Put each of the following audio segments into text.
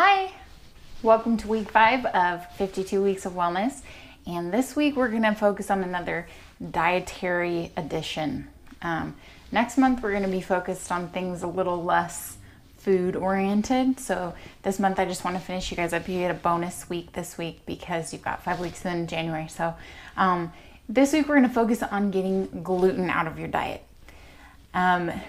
Hi, welcome to week 5 of 52 weeks of wellness. And this week we're going to focus on another dietary addition. Next month we're going to be focused on things a little less food oriented. So this month I just want to finish you guys up. You get a bonus week this week because you've got 5 weeks in January. So this week we're going to focus on getting gluten out of your diet.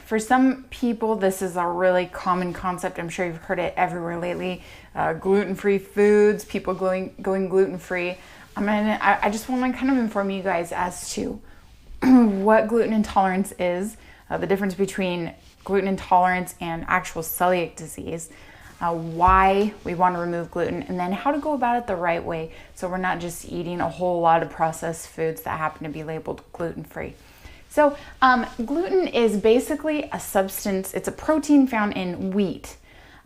For some people, this is a really common concept. I'm sure you've heard it everywhere lately. Gluten-free foods, people going gluten-free. I just want to kind of inform you guys as to what gluten intolerance is, the difference between gluten intolerance and actual celiac disease, why we want to remove gluten, and then how to go about it the right way so we're not just eating a whole lot of processed foods that happen to be labeled gluten-free. So gluten is basically a substance, it's a protein found in wheat.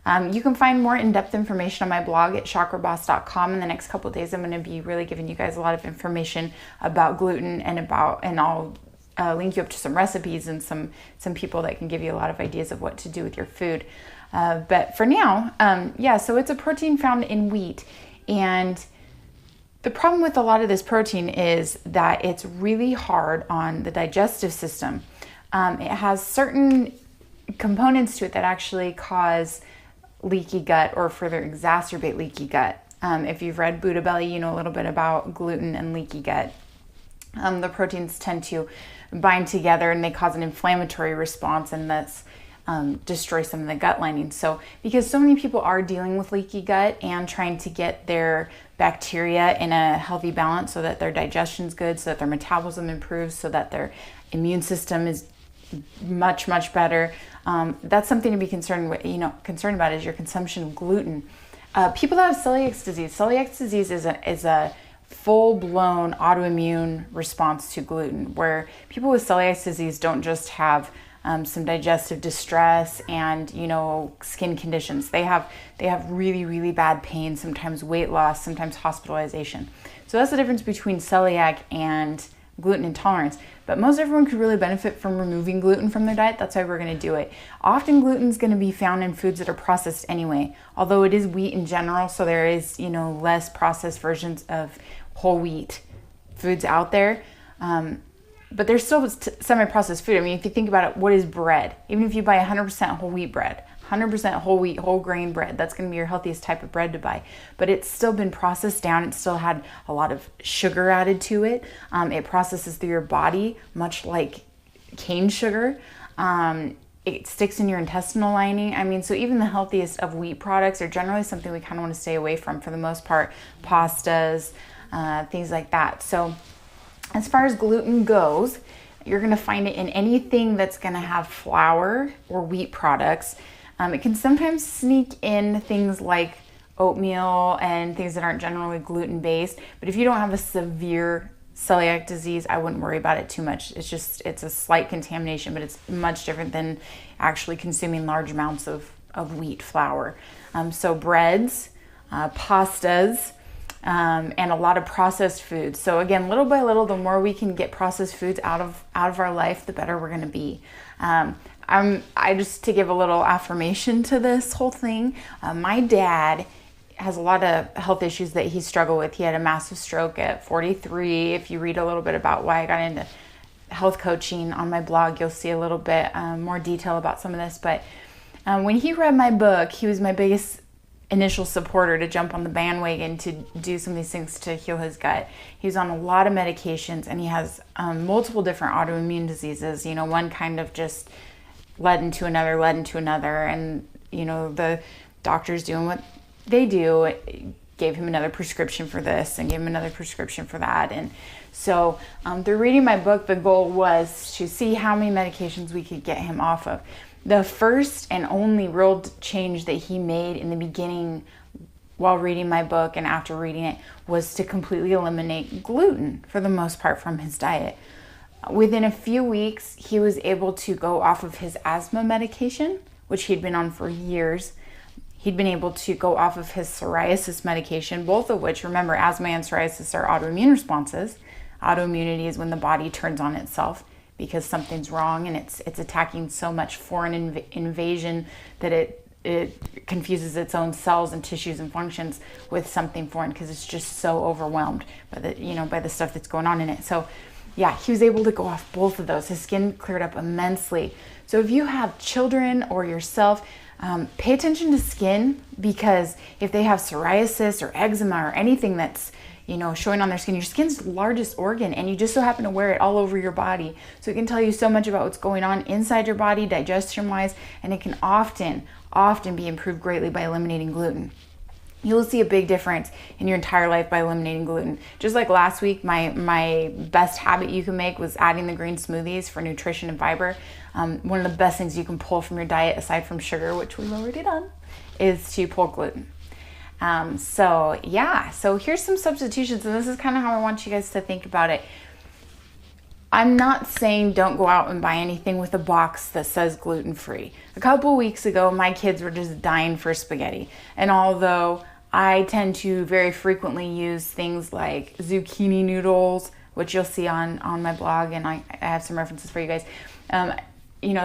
You can find more in-depth information on my blog at chakraboss.com. In the next couple of days, I'm going to be really giving you guys a lot of information about gluten and I'll link you up to some recipes and some people that can give you a lot of ideas of what to do with your food. But for now, so it's a protein found in wheat. And the problem with a lot of this protein is that it's really hard on the digestive system. It has certain components to it that actually cause leaky gut or further exacerbate leaky gut. If you've read Buddha Belly, you know a little bit about gluten and leaky gut. The proteins tend to bind together and they cause an inflammatory response, and that's destroy some of the gut lining. So because so many people are dealing with leaky gut and trying to get their bacteria in a healthy balance so that their digestion's good, so that their metabolism improves, so that their immune system is much better, that's something to be concerned about is your consumption of gluten. People that have celiac disease is a full-blown autoimmune response to gluten, where people with celiac disease don't just have some digestive distress and skin conditions. They have really bad pain, sometimes weight loss, sometimes hospitalization. So that's the difference between celiac and gluten intolerance. But most everyone could really benefit from removing gluten from their diet. That's why we're going to do it. Often gluten is going to be found in foods that are processed anyway, although it is wheat in general, so there is less processed versions of whole wheat foods out there. But there's still semi-processed food. I mean, if you think about it, what is bread? Even if you buy 100% whole wheat bread, 100% whole wheat, whole grain bread, that's going to be your healthiest type of bread to buy. But it's still been processed down. It still had a lot of sugar added to it. It processes through your body, much like cane sugar. It sticks in your intestinal lining. I mean, so even the healthiest of wheat products are generally something we kind of want to stay away from for the most part. Pastas, things like that. So as far as gluten goes, you're going to find it in anything that's going to have flour or wheat products. It can sometimes sneak in things like oatmeal and things that aren't generally gluten-based. But if you don't have a severe celiac disease, I wouldn't worry about it too much. It's a slight contamination, but it's much different than actually consuming large amounts of wheat flour. So breads, pastas, and a lot of processed foods. So again, little by little, the more we can get processed foods out of our life, the better we're going to be. I just to give a little affirmation to this whole thing. My dad has a lot of health issues that he struggled with. He had a massive stroke at 43. If you read a little bit about why I got into health coaching on my blog, you'll see a little bit more detail about some of this. But when he read my book, he was my biggest initial supporter to jump on the bandwagon to do some of these things to heal his gut. He's on a lot of medications and he has multiple different autoimmune diseases. One kind of just led into another, and the doctors doing what they do gave him another prescription for this and gave him another prescription for that. And so through reading my book, the goal was to see how many medications we could get him off of. The first and only real change that he made in the beginning while reading my book and after reading it was to completely eliminate gluten for the most part from his diet. Within a few weeks, he was able to go off of his asthma medication, which he'd been on for years. He'd been able to go off of his psoriasis medication, both of which, remember, asthma and psoriasis are autoimmune responses. Autoimmunity is when the body turns on itself because something's wrong and it's attacking so much foreign invasion that it it confuses its own cells and tissues and functions with something foreign because it's just so overwhelmed by the stuff that's going on in it. So yeah, he was able to go off both of those. His skin cleared up immensely. So if you have children or yourself, pay attention to skin, because if they have psoriasis or eczema or anything that's showing on their skin, your skin's the largest organ, and you just so happen to wear it all over your body. So it can tell you so much about what's going on inside your body, digestion-wise, and it can often be improved greatly by eliminating gluten. You'll see a big difference in your entire life by eliminating gluten. Just like last week, my best habit you can make was adding the green smoothies for nutrition and fiber. One of the best things you can pull from your diet, aside from sugar, which we've already done, is to pull gluten. So here's some substitutions, and this is kind of how I want you guys to think about it. I'm not saying don't go out and buy anything with a box that says gluten-free. A couple weeks ago, my kids were just dying for spaghetti. And although I tend to very frequently use things like zucchini noodles, which you'll see on my blog, and I have some references for you guys,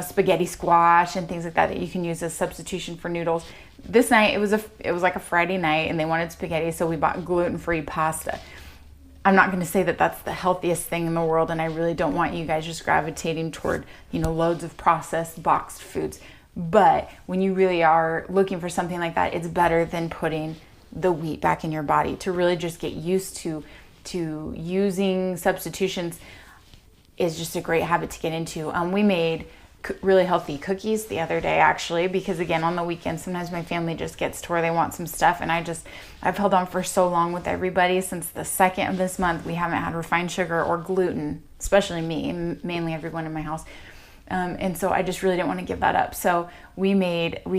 spaghetti squash and things like that you can use as substitution for noodles. This night, it was like a Friday night, and they wanted spaghetti, so we bought gluten-free pasta. I'm not going to say that that's the healthiest thing in the world, and I really don't want you guys just gravitating toward, loads of processed boxed foods. But when you really are looking for something like that, it's better than putting the wheat back in your body. To really just get used to using substitutions is just a great habit to get into. We made really healthy cookies the other day, actually, because again, on the weekend, sometimes my family just gets to where they want some stuff, and I've held on for so long with everybody. Since the 2nd of this month, we haven't had refined sugar or gluten, especially me, mainly everyone in my house. And so I just really didn't want to give that up. So we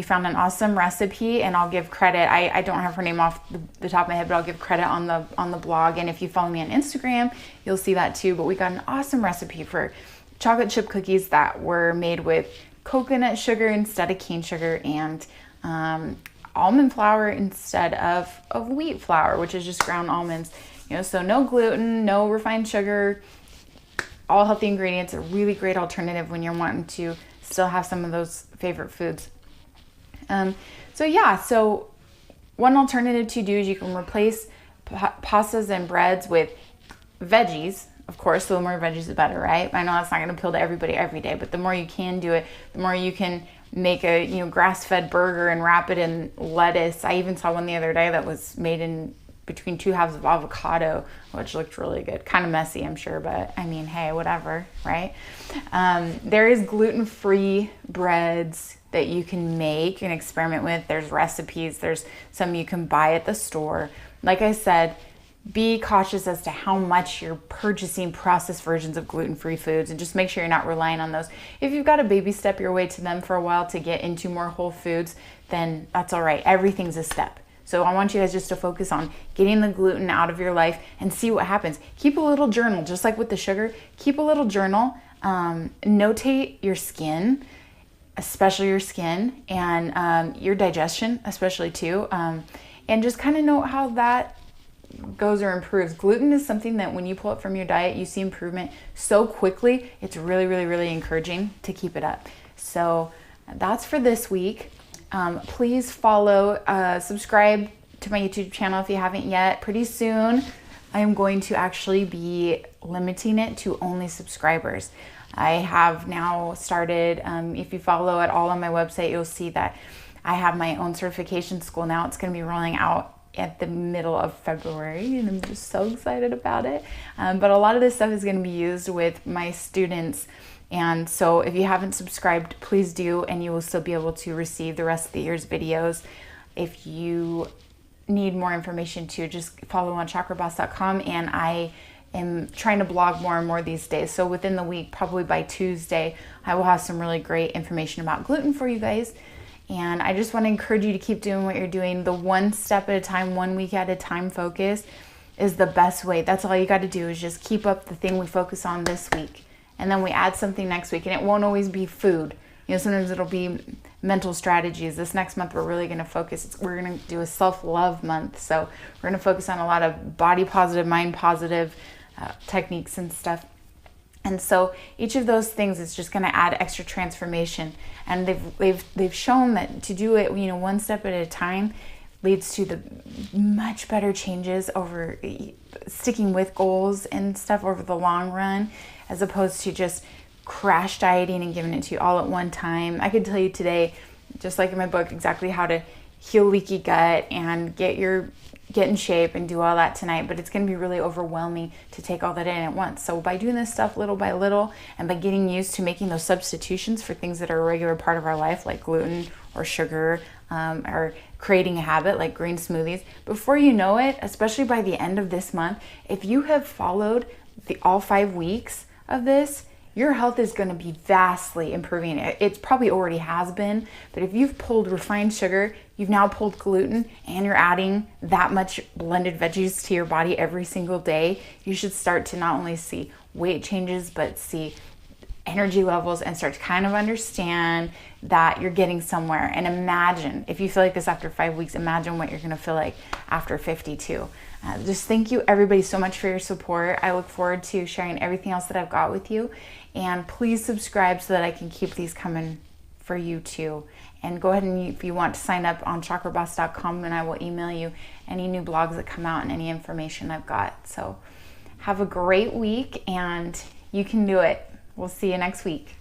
found an awesome recipe, and I'll give credit. I don't have her name off the top of my head, but I'll give credit on the blog. And if you follow me on Instagram, you'll see that too. But we got an awesome recipe for chocolate chip cookies that were made with coconut sugar instead of cane sugar, and almond flour instead of wheat flour, which is just ground almonds. So no gluten, no refined sugar, all healthy ingredients. A really great alternative when you're wanting to still have some of those favorite foods. So one alternative to do is you can replace pastas and breads with veggies. Of course, the more veggies, the better, right? I know that's not going to appeal to everybody every day, but the more you can do it, the more you can make a grass-fed burger and wrap it in lettuce. I even saw one the other day that was made in between 2 halves of avocado, which looked really good. Kind of messy, I'm sure, but I mean, hey, whatever, right? There is gluten-free breads that you can make and experiment with. There's recipes. There's some you can buy at the store. Like I said, be cautious as to how much you're purchasing processed versions of gluten-free foods, and just make sure you're not relying on those. If you've got to baby step your way to them for a while to get into more whole foods, then that's all right. Everything's a step. So I want you guys just to focus on getting the gluten out of your life and see what happens. Keep a little journal, just like with the sugar. Keep a little journal. Notate your skin, especially your skin, and your digestion, especially too. And just kind of note how that goes or improves. Gluten is something that when you pull it from your diet, you see improvement so quickly. It's really, really, really encouraging to keep it up. So that's for this week. Please follow, subscribe to my YouTube channel if you haven't yet. Pretty soon, I am going to actually be limiting it to only subscribers. I have now started, if you follow at all on my website, you'll see that I have my own certification school now. It's going to be rolling out at the middle of February, and I'm just so excited about it. But a lot of this stuff is going to be used with my students. And so if you haven't subscribed, please do, and you will still be able to receive the rest of the year's videos. If you need more information too, just follow on chakraboss.com, and I am trying to blog more and more these days. So within the week, probably by Tuesday, I will have some really great information about gluten for you guys. And I just want to encourage you to keep doing what you're doing. The one step at a time, 1 week at a time focus is the best way. That's all you got to do, is just keep up the thing we focus on this week. And then we add something next week. And it won't always be food. Sometimes it'll be mental strategies. This next month, we're really going to focus. We're going to do a self-love month. So we're going to focus on a lot of body positive, mind positive techniques and stuff. And so each of those things is just going to add extra transformation. And they've shown that to do it, one step at a time leads to the much better changes over sticking with goals and stuff over the long run, as opposed to just crash dieting and giving it to you all at one time. I could tell you today, just like in my book, exactly how to heal leaky gut and get in shape and do all that tonight, but it's going to be really overwhelming to take all that in at once. So by doing this stuff little by little, and by getting used to making those substitutions for things that are a regular part of our life, like gluten or sugar, or creating a habit like green smoothies, before you know it, especially by the end of this month, if you have followed all 5 weeks of this, your health is going to be vastly improving. It probably already has been, but if you've pulled refined sugar, you've now pulled gluten, and you're adding that much blended veggies to your body every single day, you should start to not only see weight changes, but see energy levels and start to kind of understand that you're getting somewhere. And imagine, if you feel like this after 5 weeks, imagine what you're going to feel like after 52. Just thank you everybody so much for your support. I look forward to sharing everything else that I've got with you. And please subscribe so that I can keep these coming for you too. And go ahead and, if you want to sign up on chakraboss.com, and I will email you any new blogs that come out and any information I've got. So have a great week, and you can do it. We'll see you next week.